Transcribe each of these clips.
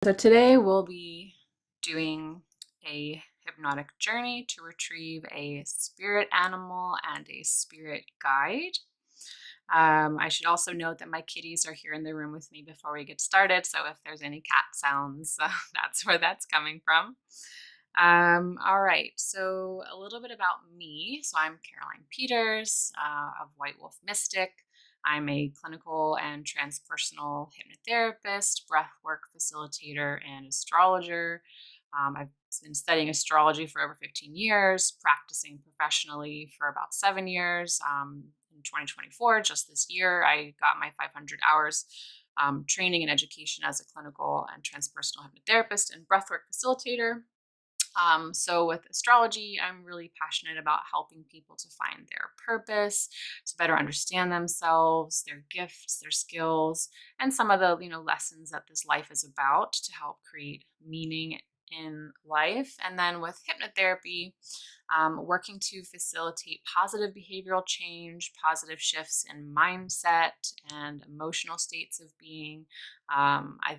So today we'll be doing a hypnotic journey to retrieve a spirit animal and a spirit guide. I should also note that my kitties are here in the room with me before we get started. So if there's any cat sounds, that's where that's coming from. All right, so a little bit about me. So I'm Caroline Peters of White Wolf Mystic. I'm a clinical and transpersonal hypnotherapist, breathwork facilitator, and astrologer. I've been studying astrology for over 15 years, practicing professionally for about 7 years. In 2024, just this year, I got my 500 hours training and education as a clinical and transpersonal hypnotherapist and breathwork facilitator. So with astrology, I'm really passionate about helping people to find their purpose, to better understand themselves, their gifts, their skills, and some of the lessons that this life is about to help create meaning in life. And then with hypnotherapy, working to facilitate positive behavioral change, positive shifts in mindset and emotional states of being.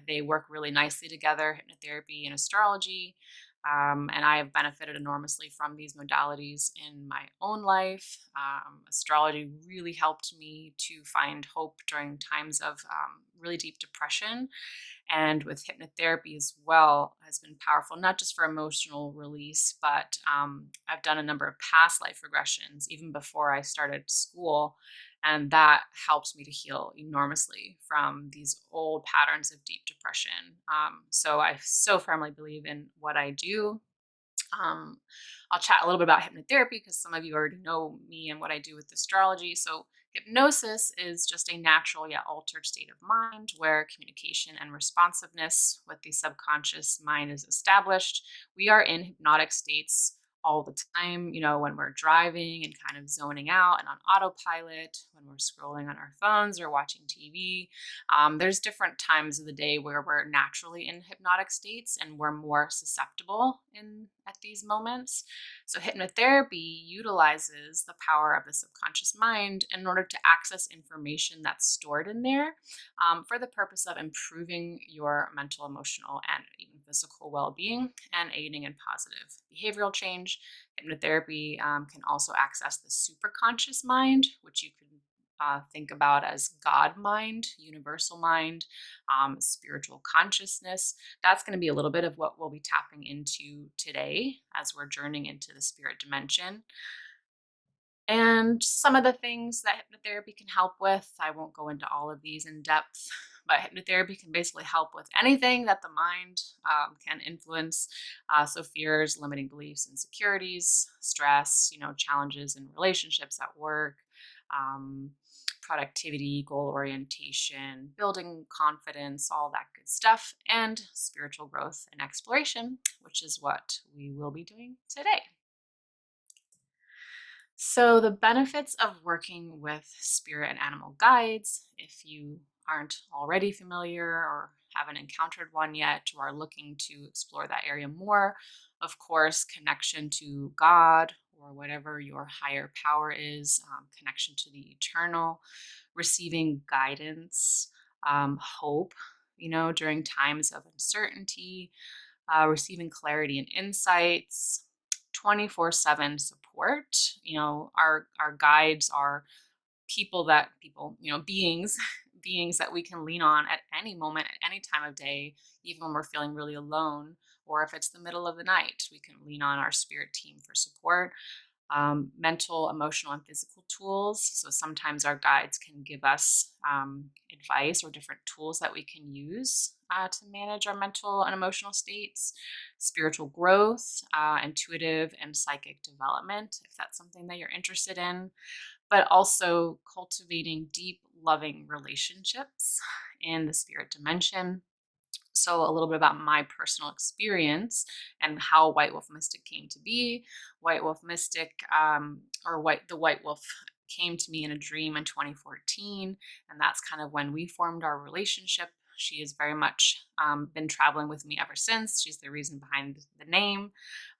They work really nicely together, hypnotherapy and astrology. And I have benefited enormously from these modalities in my own life. Astrology really helped me to find hope during times of really deep depression. And with hypnotherapy as well, has been powerful, not just for emotional release, but I've done a number of past life regressions even before I started school. And that helps me to heal enormously from these old patterns of deep depression. So I so firmly believe in what I do. um, I'll chat a little bit about hypnotherapy because some of you already know me and what I do with astrology. So, hypnosis is just a natural yet altered state of mind where communication and responsiveness with the subconscious mind is established. We are in hypnotic states all the time, when we're driving and kind of zoning out and on autopilot, when we're scrolling on our phones or watching TV. There's different times of the day where we're naturally in hypnotic states and we're more susceptible in at these moments. So hypnotherapy utilizes the power of the subconscious mind in order to access information that's stored in there, for the purpose of improving your mental, emotional, and even physical well-being and aiding in positive behavioral change. Hypnotherapy can also access the superconscious mind, which you can think about as God mind, universal mind, spiritual consciousness. That's going to be a little bit of what we'll be tapping into today as we're journeying into the spirit dimension. And some of the things that hypnotherapy can help with, I won't go into all of these in depth, but hypnotherapy can basically help with anything that the mind can influence. So fears, limiting beliefs, insecurities, stress, challenges in relationships at work, um, productivity, goal orientation, building confidence, all that good stuff, and spiritual growth and exploration, which is what we will be doing today. So, the benefits of working with spirit and animal guides, if you aren't already familiar or haven't encountered one yet or are looking to explore that area more, of course, connection to God or whatever your higher power is, connection to the eternal, receiving guidance, hope, during times of uncertainty, receiving clarity and insights, 24/7 support. Our guides are beings beings that we can lean on at any moment, at any time of day, even when we're feeling really alone, or if it's the middle of the night, we can lean on our spirit team for support. Mental, emotional, and physical tools. So sometimes our guides can give us advice or different tools that we can use to manage our mental and emotional states. Spiritual growth, intuitive and psychic development, if that's something that you're interested in, but also cultivating deep, loving relationships in the spirit dimension. So, a little bit about my personal experience and how White Wolf Mystic came to be. White Wolf Mystic, the White Wolf, came to me in a dream in 2014, and that's kind of when we formed our relationship. She has very much been traveling with me ever since. She's the reason behind the name.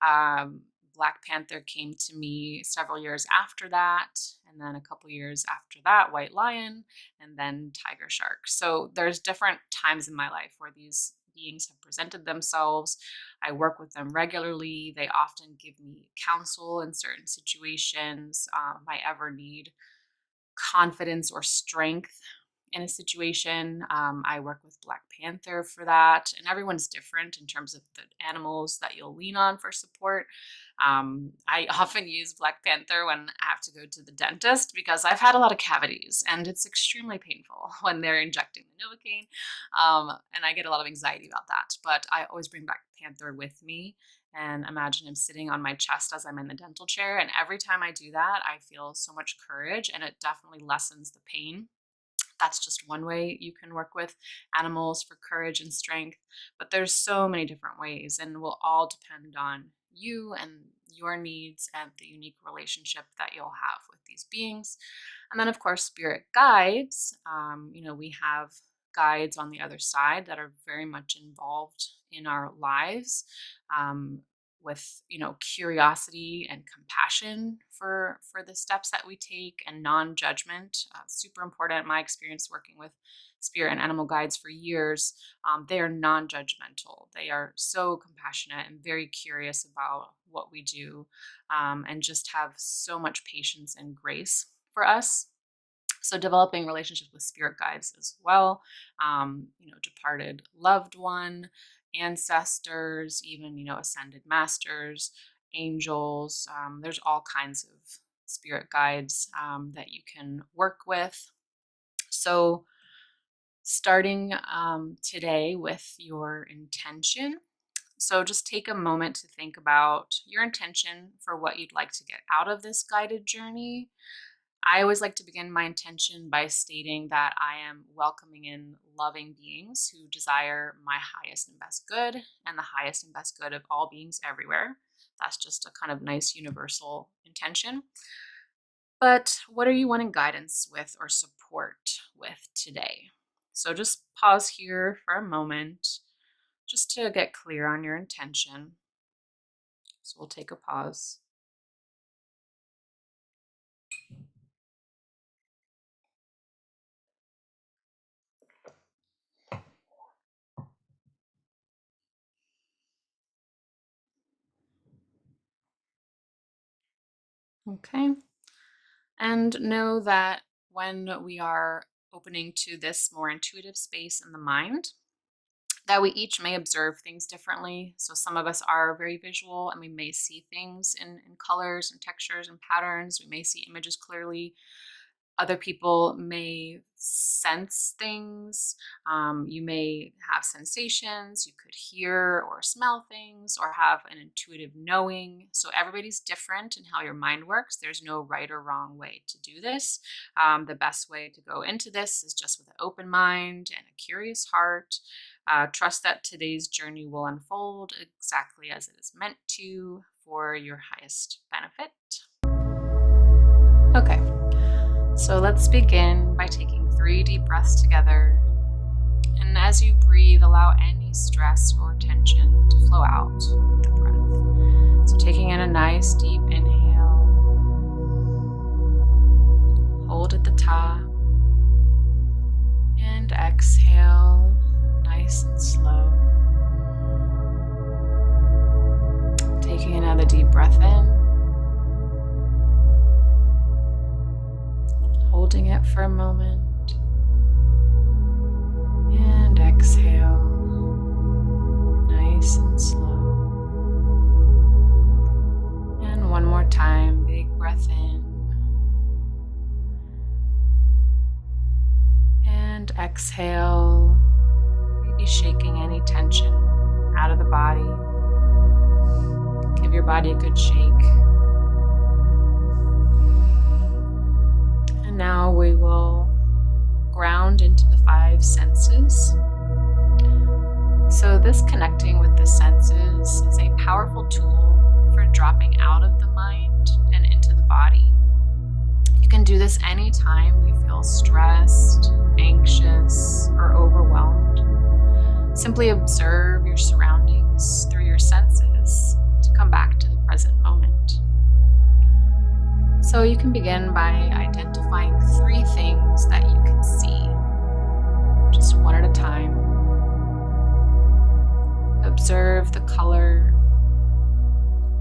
Um, Black Panther came to me several years after that, and then a couple years after that, White Lion, and then tiger shark. So there's different times in my life where these beings have presented themselves. I work with them regularly. They often give me counsel in certain situations. If I ever need confidence or strength in a situation, I work with Black Panther for that. And everyone's different in terms of the animals that you'll lean on for support. I often use Black Panther when I have to go to the dentist because I've had a lot of cavities and it's extremely painful when they're injecting the Novocaine. And I get a lot of anxiety about that. But I always bring Black Panther with me and imagine him sitting on my chest as I'm in the dental chair. And every time I do that, I feel so much courage and it definitely lessens the pain. That's just one way you can work with animals for courage and strength. But there's so many different ways, and will all depend on you and your needs and the unique relationship that you'll have with these beings. And then, of course, spirit guides. We have guides on the other side that are very much involved in our lives. With curiosity and compassion for the steps that we take, and non-judgment, super important. My experience working with spirit and animal guides for years, they are non-judgmental. They are so compassionate and very curious about what we do, and just have so much patience and grace for us. So developing relationships with spirit guides as well, departed loved one, ancestors, even, ascended masters, angels. There's all kinds of spirit guides that you can work with. So starting today with your intention. So just take a moment to think about your intention for what you'd like to get out of this guided journey. I always like to begin my intention by stating that I am welcoming in loving beings who desire my highest and best good and the highest and best good of all beings everywhere. That's just a kind of nice universal intention. But what are you wanting guidance with or support with today? So just pause here for a moment just to get clear on your intention. So we'll take a pause. Okay. And know that when we are opening to this more intuitive space in the mind, that we each may observe things differently. So some of us are very visual and we may see things in colors and textures and patterns. We may see images clearly. Other people may sense things. You may have sensations. You could hear or smell things or have an intuitive knowing. So everybody's different in how your mind works. There's no right or wrong way to do this. The best way to go into this is just with an open mind and a curious heart. Trust that today's journey will unfold exactly as it is meant to for your highest benefit. Okay. So let's begin by taking 3 deep breaths together. And as you breathe, allow any stress or tension to flow out with the breath. So taking in a nice deep inhale, hold at the top, and exhale nice and slow. Taking another deep breath in. Holding it for a moment and exhale nice and slow. And one more time, big breath in and exhale, maybe shaking any tension out of the body. Give your body a good shake. And now we will ground into the 5 senses. So this connecting with the senses is a powerful tool for dropping out of the mind and into the body. You can do this anytime you feel stressed, anxious, or overwhelmed. Simply observe your surroundings through your senses to come back to the present moment. So you can begin by identifying 3 things that you can see, just one at a time. Observe the color,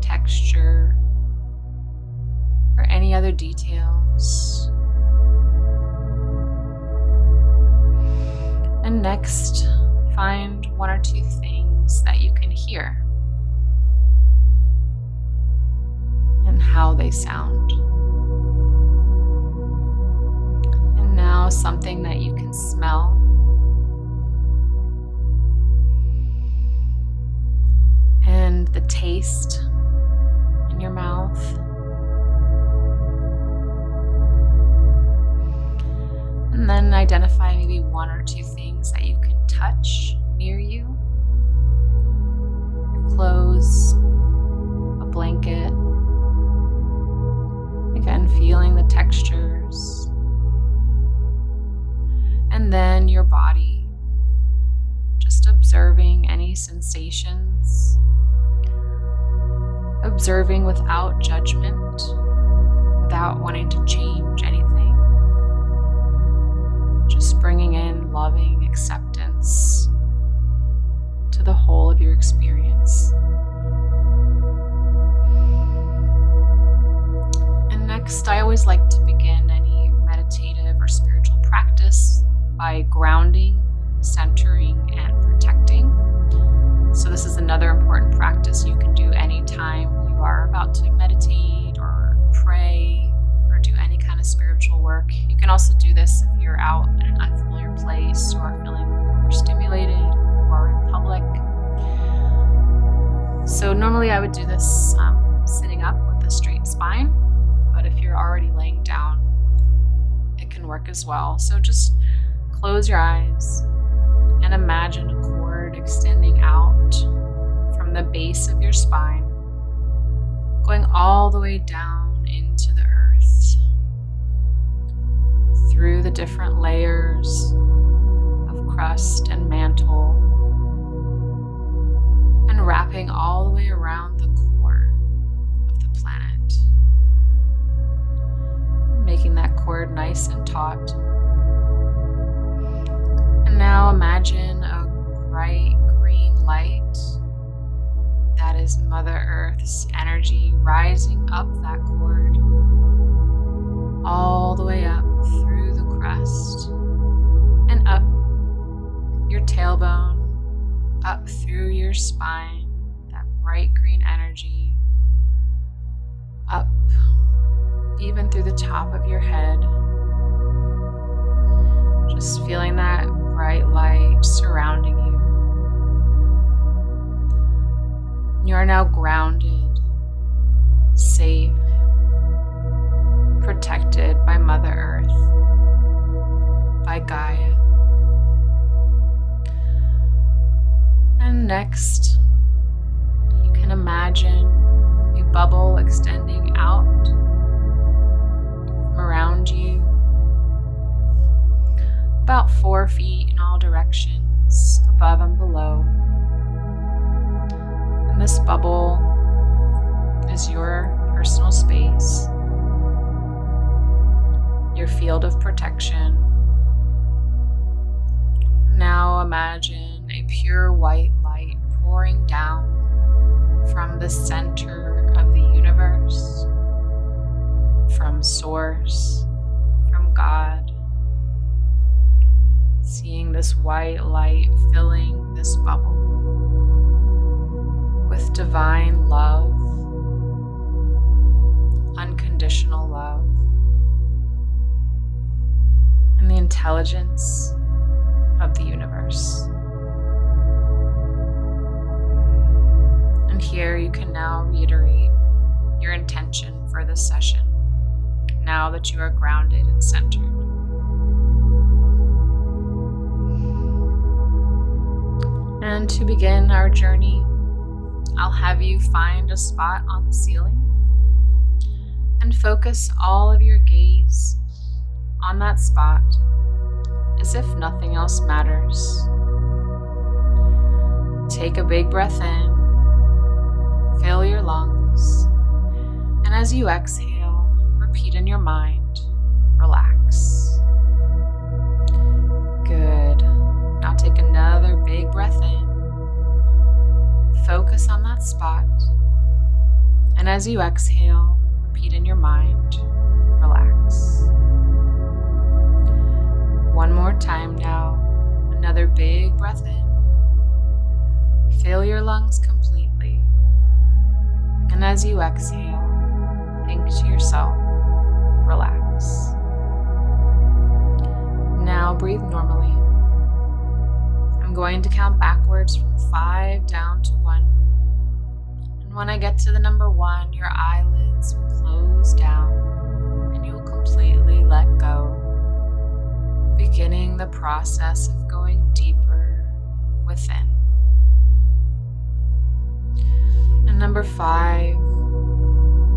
texture, or any other details. And next, find one or two things that you can hear and how they sound. And now something that you can smell. And the taste in your mouth. And then identify maybe one or two things that you can touch near you. Your clothes, a blanket. Again, feeling the textures. And then your body. Just observing any sensations. Observing without judgment, without wanting to change anything. Just bringing in loving acceptance to the whole of your experience. And next, I always like to begin any meditative or spiritual practice by grounding, centering, and protecting. So this is another important practice you can do anytime you are about to meditate or pray or do any kind of spiritual work. You can also do this if you're out in an unfamiliar place or feeling overstimulated or in public. So normally I would do this sitting up with a straight spine, but if you're already laying down, it can work as well. So just close your eyes and imagine a cord extending out from the base of your spine, going all the way down into the earth, through the different layers of crust and mantle, and wrapping all the way around the core of the planet, making that cord nice and taut. And now imagine a bright green light that is Mother Earth's energy rising up that cord, all the way up through the crust and up your tailbone, up through your spine, that bright green energy, up even through the top of your head. Just feeling that bright light surrounding you. You are now grounded, safe, protected by Mother Earth, by Gaia. And next, you can imagine a bubble extending out from around you, about 4 feet in all directions, above and below. And this bubble is your personal space, your field of protection. Now imagine a pure white light pouring down from the center of the universe, from Source, from God. Seeing this white light filling this bubble with divine love, unconditional love, and the intelligence of the universe. And here you can now reiterate your intention for this session, now that you are grounded and centered. And to begin our journey, I'll have you find a spot on the ceiling and focus all of your gaze on that spot as if nothing else matters. Take a big breath in, fill your lungs, and as you exhale, repeat in your mind, relax. Good. Now take another big breath in focus on that spot. And as you exhale, repeat in your mind, relax. One more time now. Another big breath in. Fill your lungs completely. And as you exhale, think to yourself, relax. Now breathe normally. I'm going to count backwards from 5 down to 1. And when I get to the number 1, your eyelids will close down and you will completely let go, beginning the process of going deeper within. And number 5,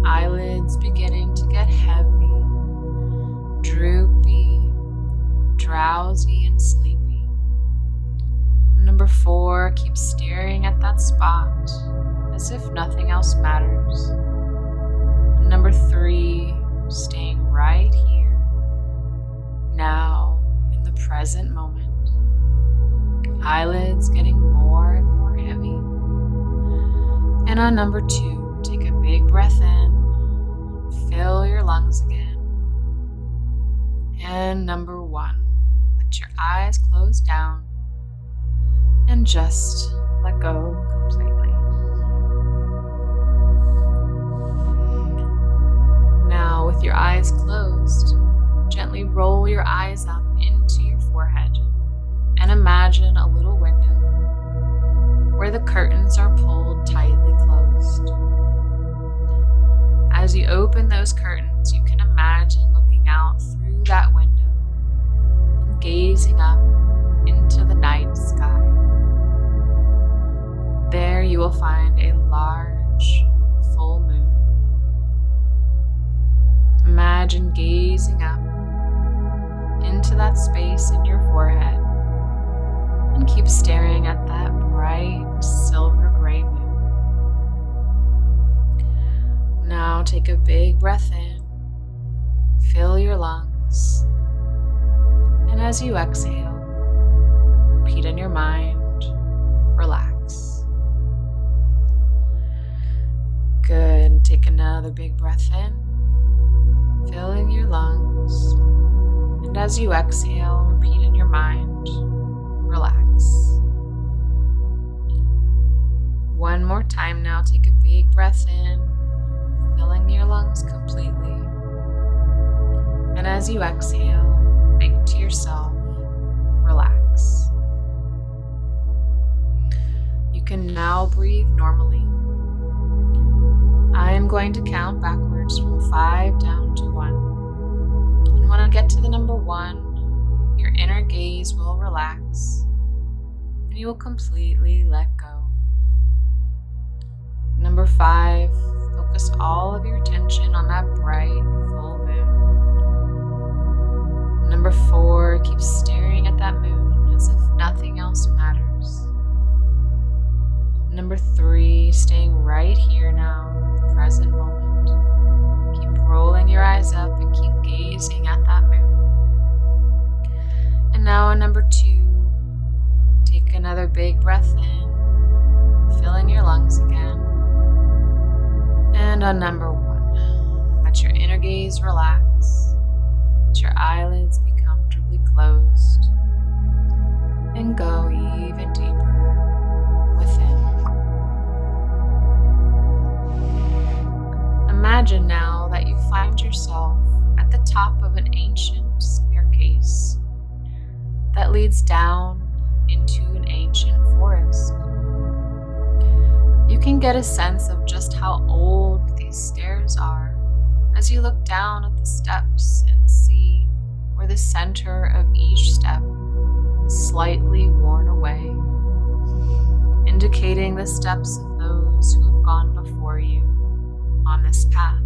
eyelids beginning to get heavy, droopy, drowsy, and sleepy. Number 4, keep staring at that spot as if nothing else matters. Number 3, staying right here, now in the present moment. Eyelids getting more and more heavy. And on number 2, take a big breath in, fill your lungs again. And number 1, let your eyes close down and just let go completely. Now, with your eyes closed, gently roll your eyes up into your forehead and imagine a little window where the curtains are pulled tightly closed. As you open those curtains, you can imagine looking out through that window and gazing up into the night sky. There you will find a large full moon. Imagine gazing up into that space in your forehead and keep staring at that bright silver gray moon. Now take a big breath in, fill your lungs, and as you exhale, repeat in your mind, relax. Good. Take another big breath in, filling your lungs, and as you exhale, repeat in your mind, relax. One more time now, take a big breath in, filling your lungs completely. And as you exhale, think to yourself, relax. You can now breathe normally. I am going to count backwards from 5 down to 1. And when I get to the number 1, your inner gaze will relax and you will completely let go. Number 5, focus all of your attention on that bright full moon. Number 4, keep staring at that moon as if nothing else matters. Number 3, staying right here now in the present moment. Keep rolling your eyes up and keep gazing at that moon. And now on number 2, take another big breath in, filling your lungs again. And on number 1, let your inner gaze relax, let your eyelids be comfortably closed, and go even deeper within. Imagine now that you find yourself at the top of an ancient staircase that leads down into an ancient forest. You can get a sense of just how old these stairs are as you look down at the steps and see where the center of each step is slightly worn away, indicating the steps of those who have gone before you on this path.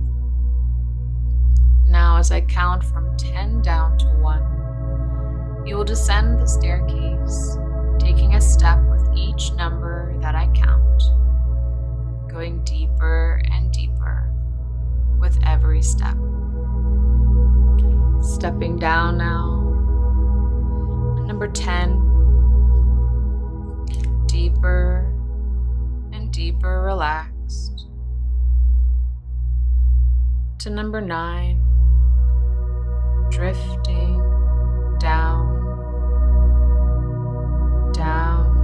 Now, as I count from 10 down to 1, you will descend the staircase, taking a step with each number that I count, going deeper and deeper with every step. Stepping down now, number 10, deeper and deeper. deeper relaxed. To number 9, drifting down, down,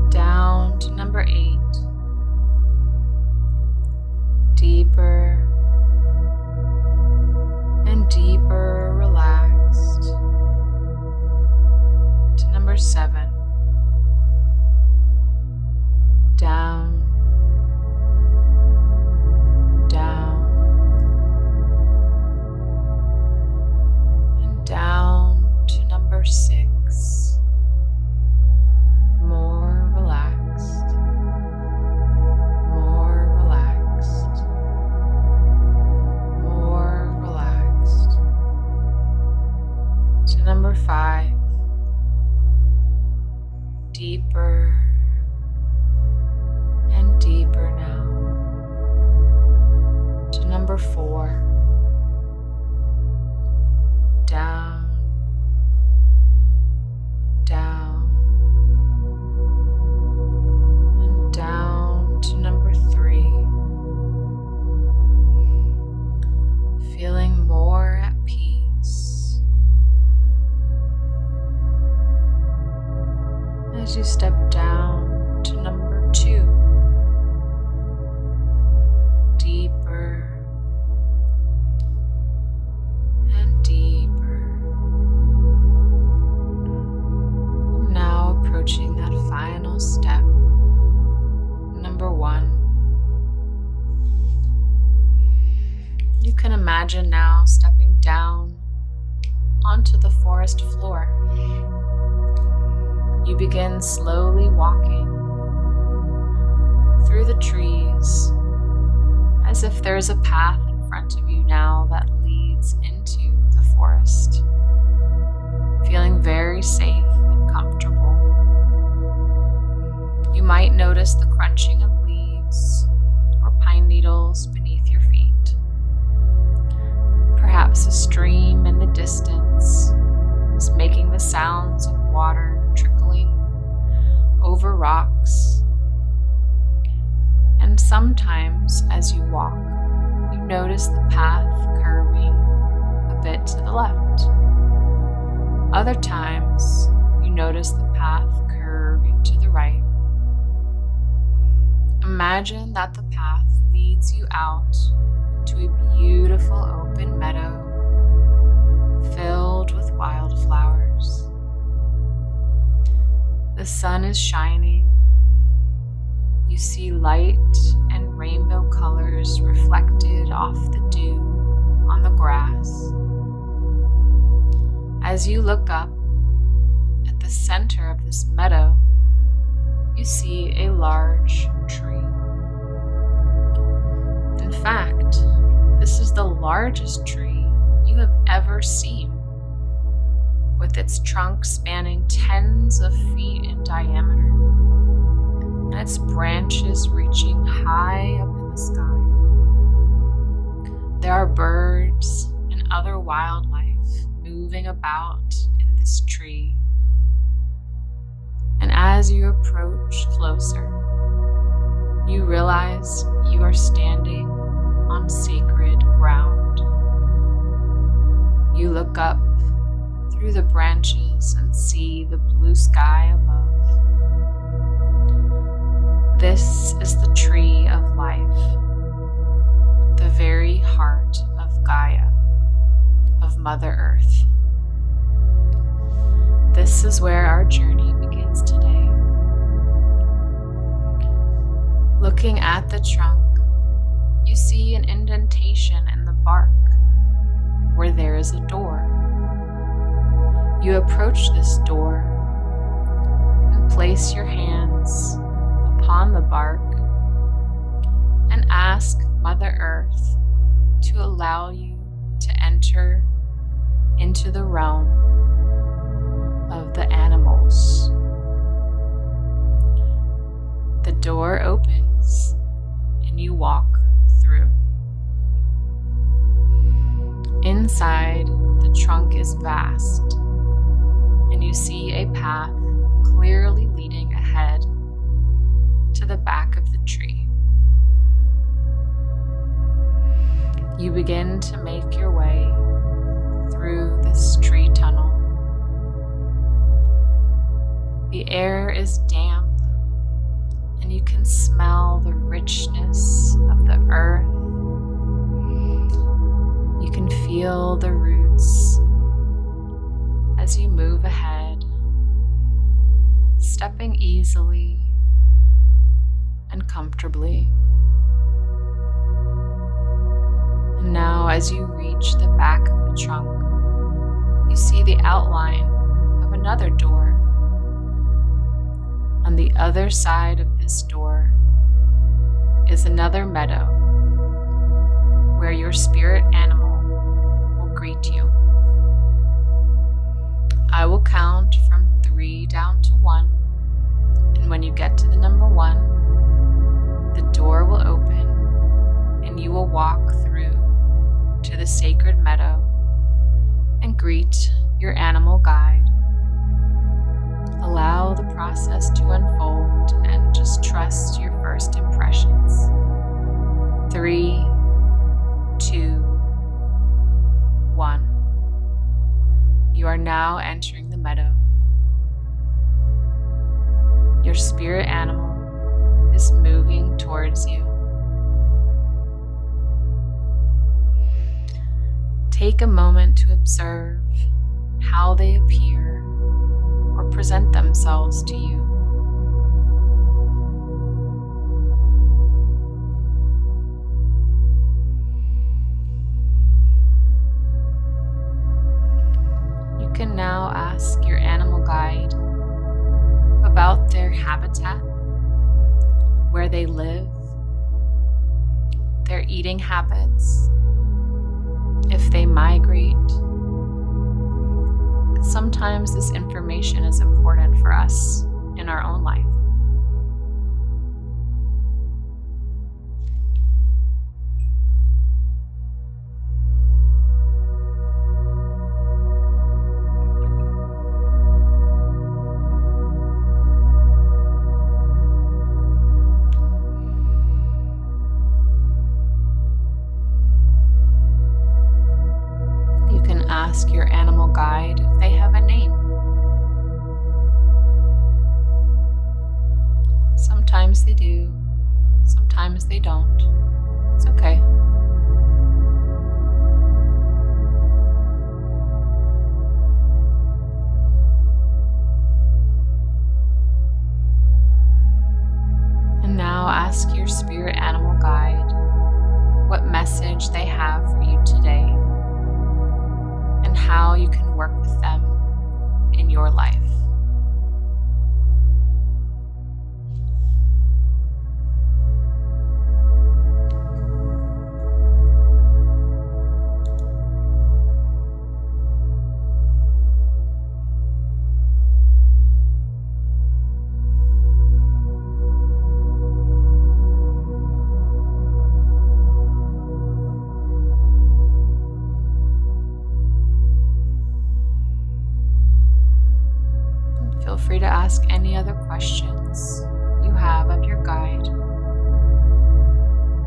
down to number 8, deeper and deeper relaxed. To number 7, down, down, and down to number 6, more relaxed, more relaxed, more relaxed. To number 5, deeper and deeper now. To number 4, down, down, and down to number 3, feeling more at peace. As you step down to number 2, deeper and deeper. Now approaching that final step, number 1. You can imagine now stepping down onto the forest floor. You begin slowly walking through the trees as if there's a path in front of you now that leads into the forest, feeling very safe and comfortable. You might notice the crunching of leaves or pine needles beneath your feet. Perhaps a stream in the distance is making the sounds of water trickling over rocks. And sometimes as you walk, you notice the path curving a bit to the left. Other times, you notice the path curving to the right. Imagine that the path leads you out into a beautiful open meadow filled with wildflowers. The sun is shining. You see light and rainbow colors reflected off the dew on the grass. As you look up at the center of this meadow, you see a large tree. In fact, this is the largest tree you have ever seen, with its trunk spanning tens of feet in diameter and its branches reaching high up in the sky. There are birds and other wildlife moving about in this tree. And as you approach closer, you realize you are standing on sacred ground. You look up through the branches and see the blue sky above. This is the tree of life, the very heart of Gaia, of Mother Earth. This is where our journey begins today. Looking at the trunk, you see an indentation in the bark where there is a door. You approach this door and place your hands upon the bark and ask Mother Earth to allow you to enter into the realm of the animals. The door opens and you walk through. Inside, the trunk is vast, and you see a path clearly leading ahead to the back of the tree. You begin to make your way through this tree tunnel. The air is damp, and you can smell the richness of the earth. You can feel the roots as you move ahead, stepping easily and comfortably. And now, as you reach the back of the trunk, you see the outline of another door. On the other side of this door is another meadow where your spirit animal will greet you. I will count from 3 down to 1, and when you get to the number 1, the door will open and you will walk through to the sacred meadow and greet your animal guide. Allow the process to unfold and just trust your first impressions. 3, 2, 1. You are now entering the meadow. Your spirit animal is moving towards you. Take a moment to observe how they appear or present themselves to you. You can now ask your animal guide about their habitat, where they live, their eating habits, if they migrate. Sometimes this information is important for us in our own life. You can ask your animal guide if they have a name. Sometimes they do, sometimes they don't. It's okay. And now ask your spirit animal guide what message they have for you today and how you can work with them in your life. Feel free to ask any other questions you have of your guide.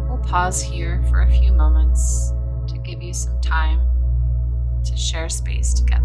We'll pause here for a few moments to give you some time to share space together.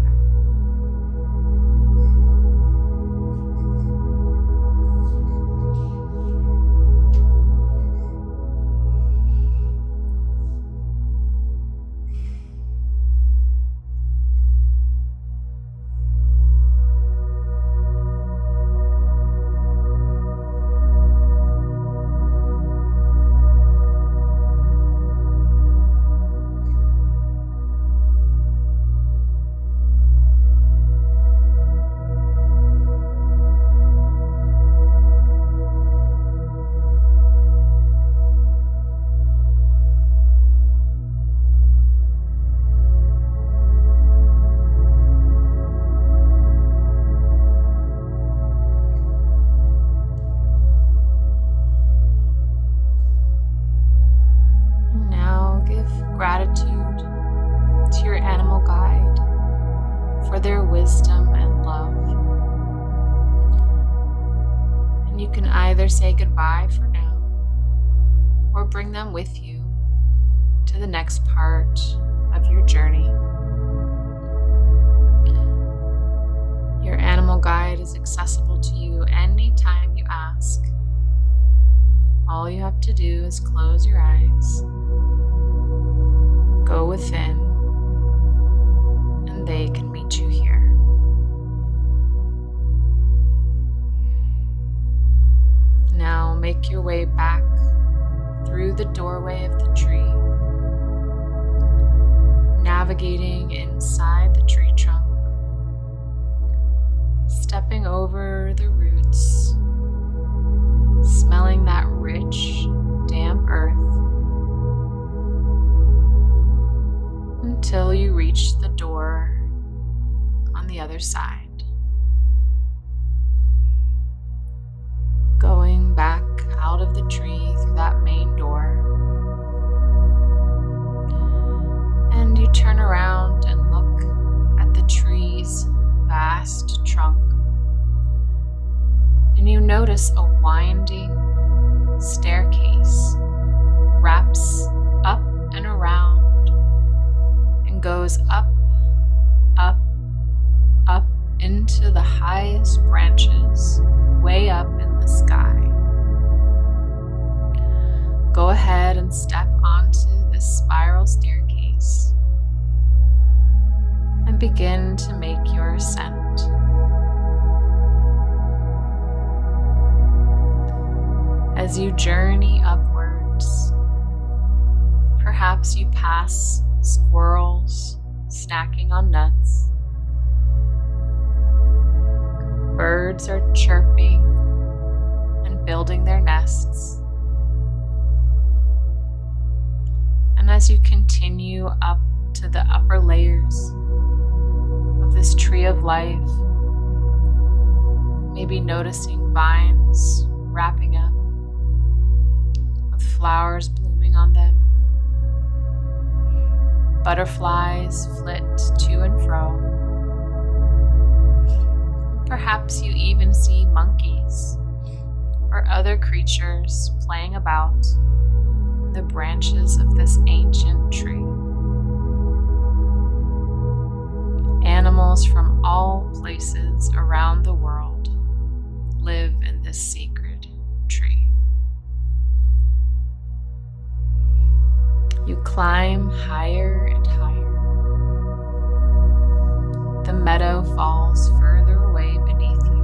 either say goodbye for now or bring them with you to the next part of your journey. Your animal guide is accessible to you anytime you ask. All you have to do is close your eyes, go within, and they can meet you here. Now make your way back through the doorway of the tree, navigating inside the tree trunk, stepping over the roots, smelling that rich, damp earth until you reach the door on the other side. Going back out of the tree through that main door, and you turn around and look at the tree's vast trunk, and you notice a winding staircase wraps up and around and goes up, up, up into the highest branches, way up in the sky. Go ahead and step onto this spiral staircase and begin to make your ascent. As you journey upwards, perhaps you pass squirrels snacking on nuts. Birds are chirping and building their nests. And as you continue up to the upper layers of this tree of life, maybe noticing vines wrapping up with flowers blooming on them, butterflies flit to and fro. Perhaps you even see monkeys or other creatures playing about in the branches of this ancient tree. Animals from all places around the world live in this sacred tree. You climb higher and higher. The meadow falls further away beneath you,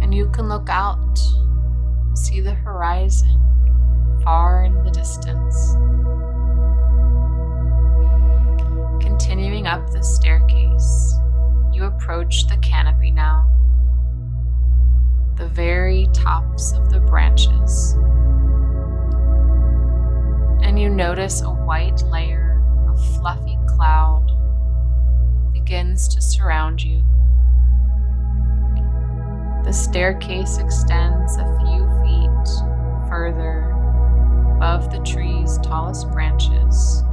and you can look out and see the horizon far in the distance. Continuing up the staircase, you approach the canopy now, the very tops of the branches, and you notice a white layer of fluffy cloud begins to surround you. The staircase extends a few feet further above the tree's tallest branches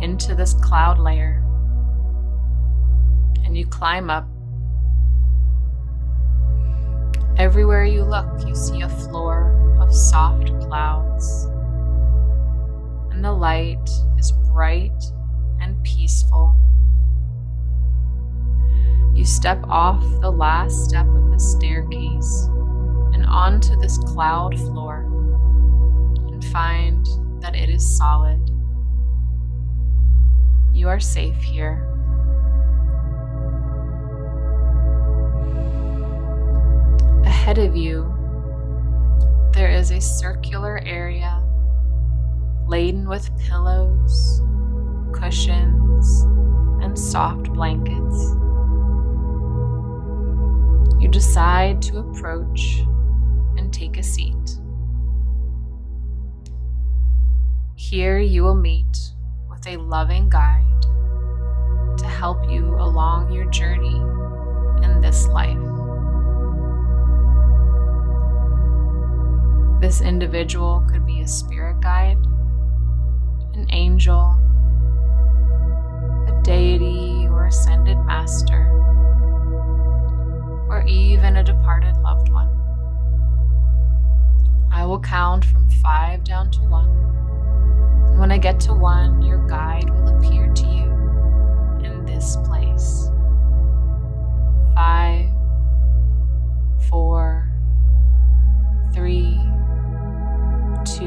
into this cloud layer, and you climb up. Everywhere you look, you see a floor of soft clouds, and the light is bright and peaceful. You step off the last step of the staircase and onto this cloud floor and find that it is solid. You are safe here. Ahead of you, there is a circular area laden with pillows, cushions, and soft blankets. You decide to approach and take a seat. Here you will meet with a loving guide to help you along your journey in this life. This individual could be a spirit guide, an angel, a deity or ascended master, or even a departed loved one. will count from 5 down to 1. And when I get to 1, your guide will appear to you in this place. 5, 4, 3, 2,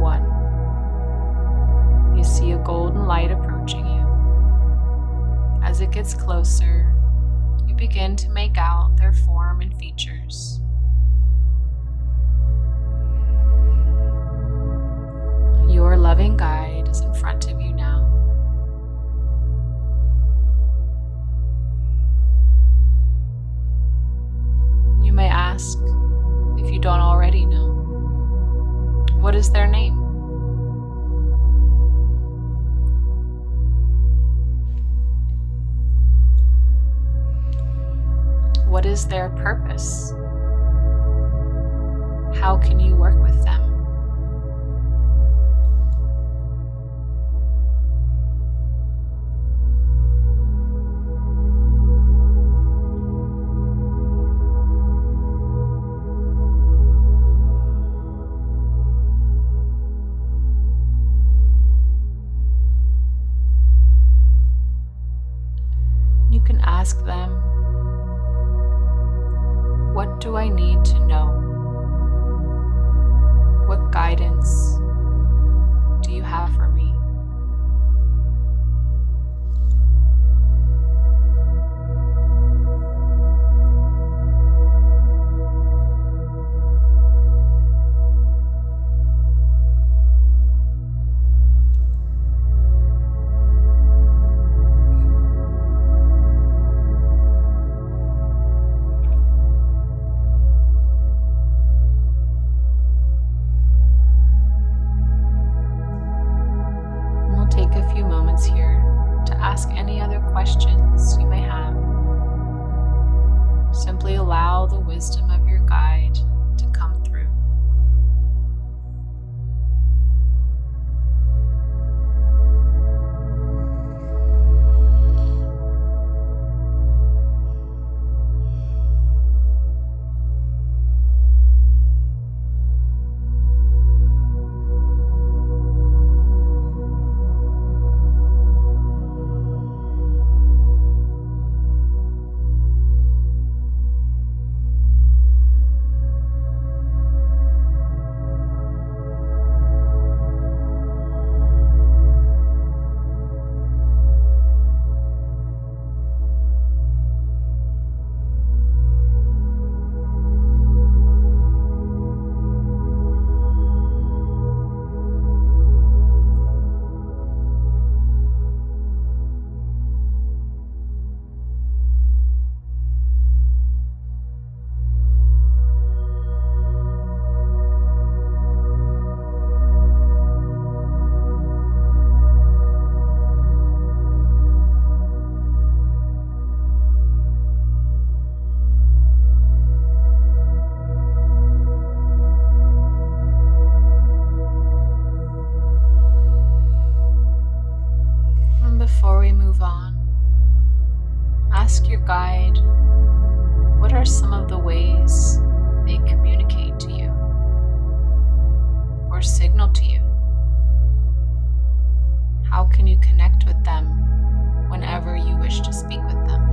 1. You see a golden light approaching you. As it gets closer, you begin to make out their form and features. Your loving guide is in front of you now. You may ask, if you don't already know, what is their name? What is their purpose? How can you work with them? You can ask them, what do I need to know? What guidance do you have for me? Take a few moments here to ask any other questions you may have. Simply allow the wisdom of your guide to come through. Before we move on, ask your guide, what are some of the ways they communicate to you or signal to you? How can you connect with them whenever you wish to speak with them?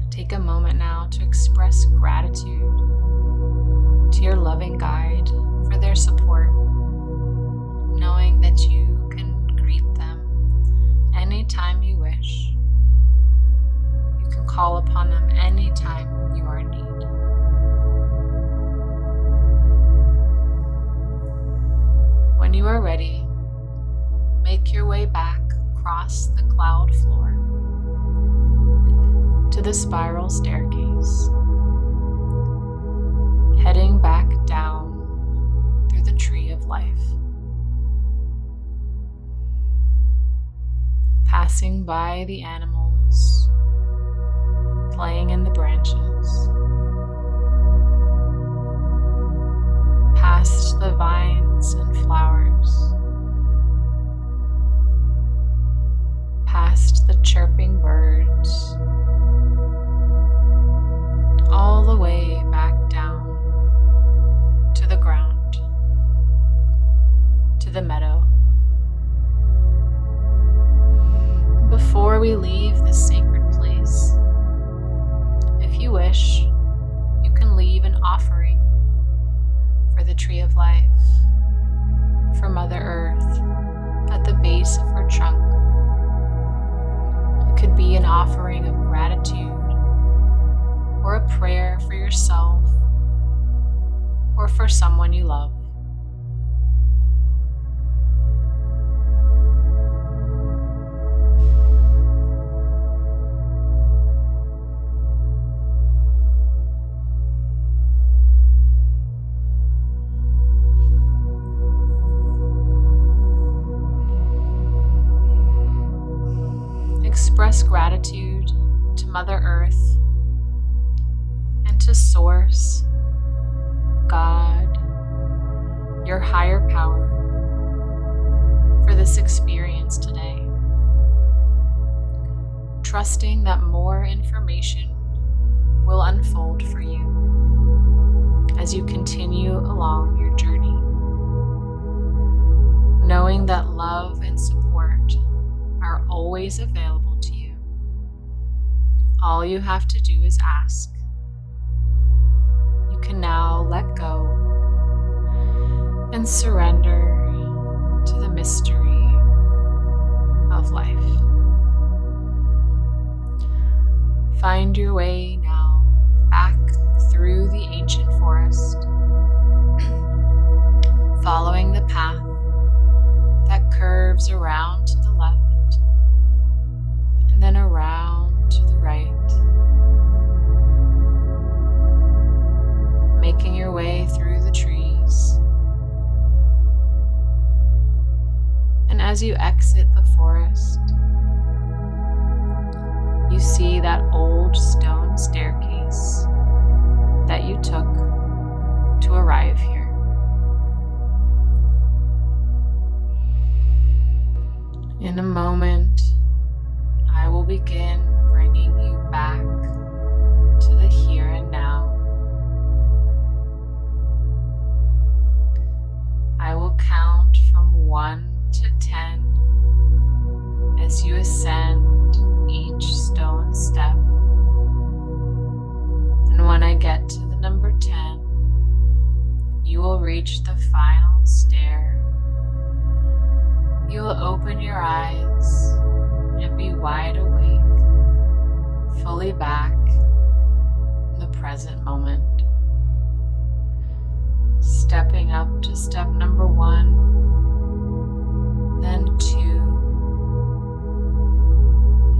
Take a moment now to express gratitude to your loving guide for their support, knowing that you can greet them anytime you wish. You can call upon them anytime you are in need. When you are ready, make your way back across the cloud floor to the spiral staircase, heading back down through the tree of life. passing by the animals, playing in the branches, past the vines and flowers, past the chirping birds, all the way back down to the ground, to the meadow. Before we leave this sacred place, if you wish, you can leave an offering for the Tree of Life, for Mother Earth, at the base of her trunk. It could be an offering of gratitude, or a prayer for yourself, or for someone you love. Express gratitude to Mother Earth and to Source, God, your higher power, for this experience today. Trusting that more information will unfold for you as you continue along your journey. Knowing that love and support are always available to you. All you have to do is ask. You can now let go and surrender to the mystery of life. Find your way now back through the ancient forest, following the path that curves around to the left and then around to the right, making your way through the trees. And as you exit the forest, you see that old stone staircase that you took to arrive here. In a moment, I will begin bringing you back to the here and now. I will count from 1 to 10 as you ascend each stone step. And when I get to the number 10, you will reach the final stair. You will open your eyes and be wide awake, fully back in the present moment. Stepping up to step number 1, then 2,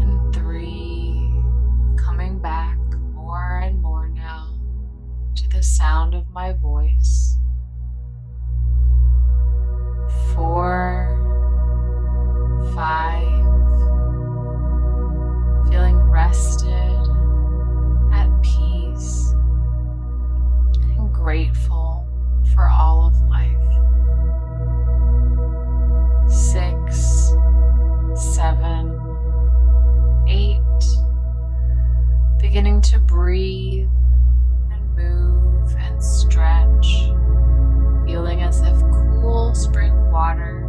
and 3, coming back more and more now to the sound of my voice. 4, 5, feeling rested, at peace, and grateful for all of life. 6, 7, 8, beginning to breathe and move and stretch, feeling as if cool spring water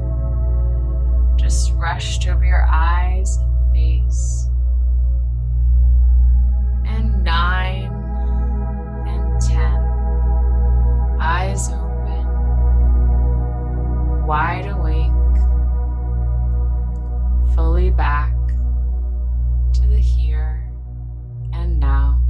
just rushed over your eyes and face. And 9 and 10, eyes open, wide awake, fully back to the here and now.